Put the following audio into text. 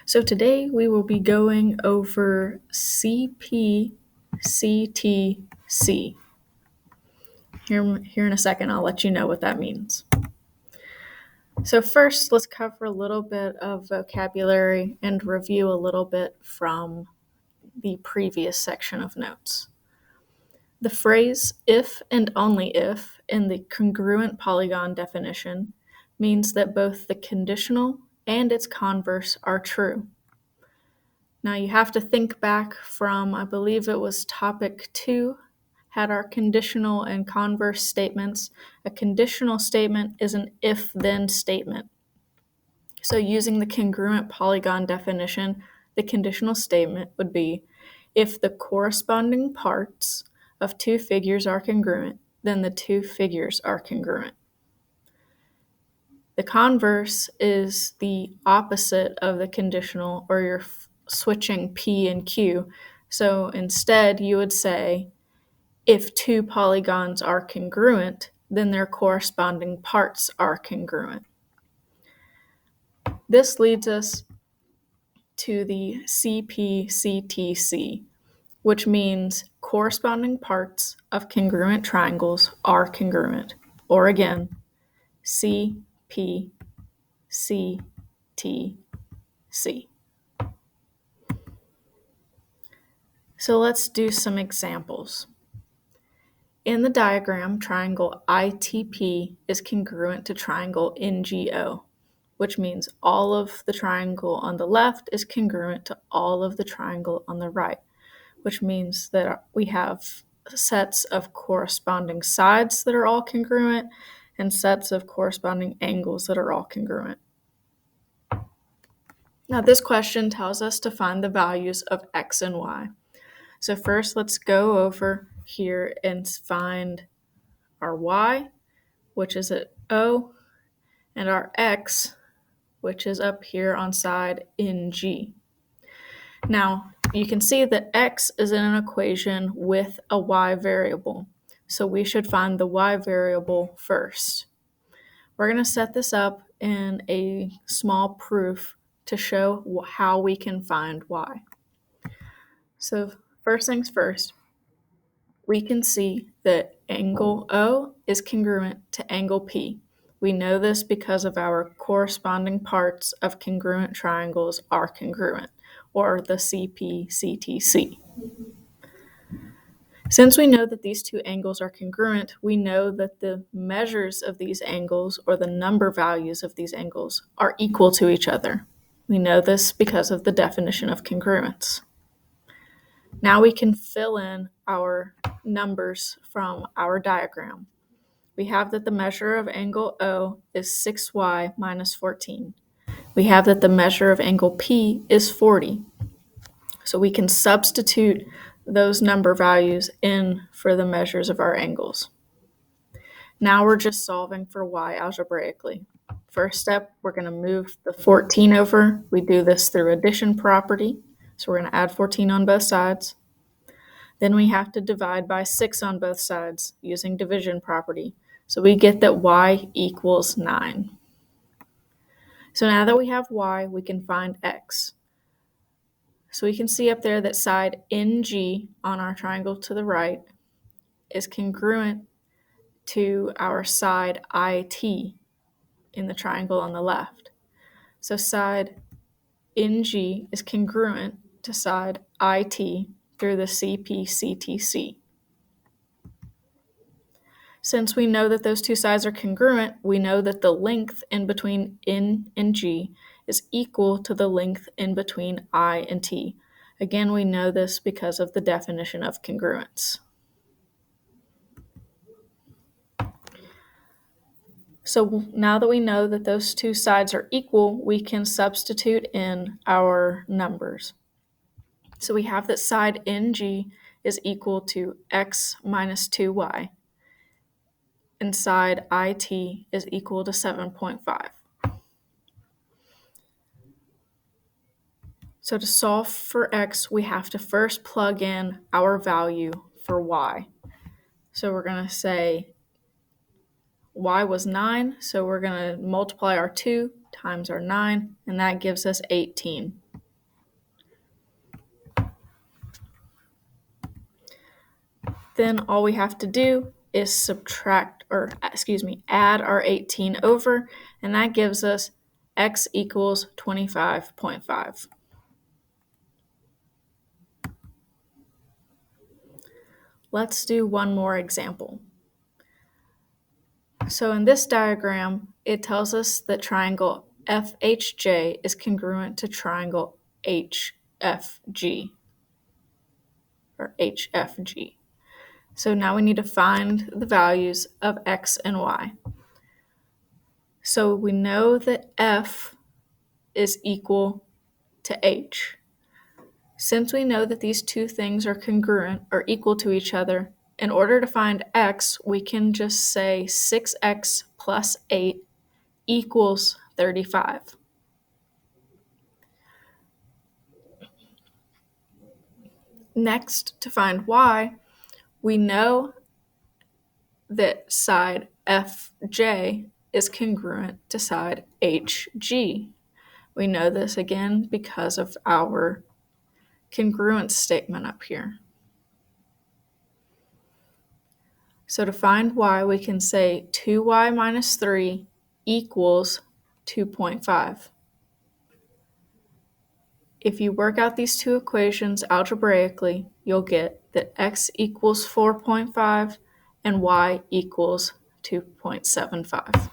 So today we will be going over CPCTC. Here in a second, I'll let you know what that means. So first, let's cover a little bit of vocabulary and review a little bit from the previous section of notes. The phrase if and only if in the congruent polygon definition means that both the conditional and its converse are true. Now you have to think back from, I believe it was topic 2, had our conditional and converse statements. A conditional statement is an if-then statement. So using the congruent polygon definition, the conditional statement would be, if the corresponding parts of two figures are congruent, then the two figures are congruent. The converse is the opposite of the conditional, or you're switching P and Q. So instead, you would say, if two polygons are congruent, then their corresponding parts are congruent. This leads us to the CPCTC, which means corresponding parts of congruent triangles are congruent. Or again, CPCTC. So let's do some examples. In the diagram, triangle ITP is congruent to triangle NGO, which means all of the triangle on the left is congruent to all of the triangle on the right, which means that we have sets of corresponding sides that are all congruent and sets of corresponding angles that are all congruent. Now this question tells us to find the values of x and y. So first, let's go over here and find our y, which is at O, and our x, which is up here on side NG. Now, you can see that x is in an equation with a y variable, so we should find the y variable first. We're going to set this up in a small proof to show how we can find y. So first things first, we can see that angle O is congruent to angle P. We know this because of our corresponding parts of congruent triangles are congruent, or the CPCTC. Since we know that these two angles are congruent, we know that the measures of these angles, or the number values of these angles, are equal to each other. We know this because of the definition of congruence. Now we can fill in our numbers from our diagram. We have that the measure of angle O is 6y minus 14. We have that the measure of angle P is 40. So we can substitute those number values in for the measures of our angles. Now we're just solving for y algebraically. First step, we're going to move the 14 over. We do this through addition property. So we're going to add 14 on both sides. Then we have to divide by 6 on both sides using division property. So we get that y equals 9. So now that we have y, we can find x. So we can see up there that side NG on our triangle to the right is congruent to our side IT in the triangle on the left. So side NG is congruent to side IT through the CPCTC. Since we know that those two sides are congruent, we know that the length in between N and G is equal to the length in between I and T. Again, we know this because of the definition of congruence. So now that we know that those two sides are equal, we can substitute in our numbers. So we have that side NG is equal to x minus 2y, and side IT is equal to 7.5. So to solve for x, we have to first plug in our value for y. So we're going to say y was 9, so we're going to multiply our 2 times our 9, and that gives us 18. Then all we have to do is add our 18 over, and that gives us x equals 25.5. Let's do one more example. So in this diagram, it tells us that triangle FHJ is congruent to triangle HFG, or HFG. So now we need to find the values of x and y. So we know that F is equal to H. Since we know that these two things are congruent or equal to each other, in order to find x, we can just say 6x plus 8 equals 35. Next, to find y, we know that side FJ is congruent to side HG. We know this again because of our congruence statement up here. So to find y, we can say 2y minus 3 equals 2.5. If you work out these two equations algebraically, you'll get that x equals 4.5 and y equals 2.75.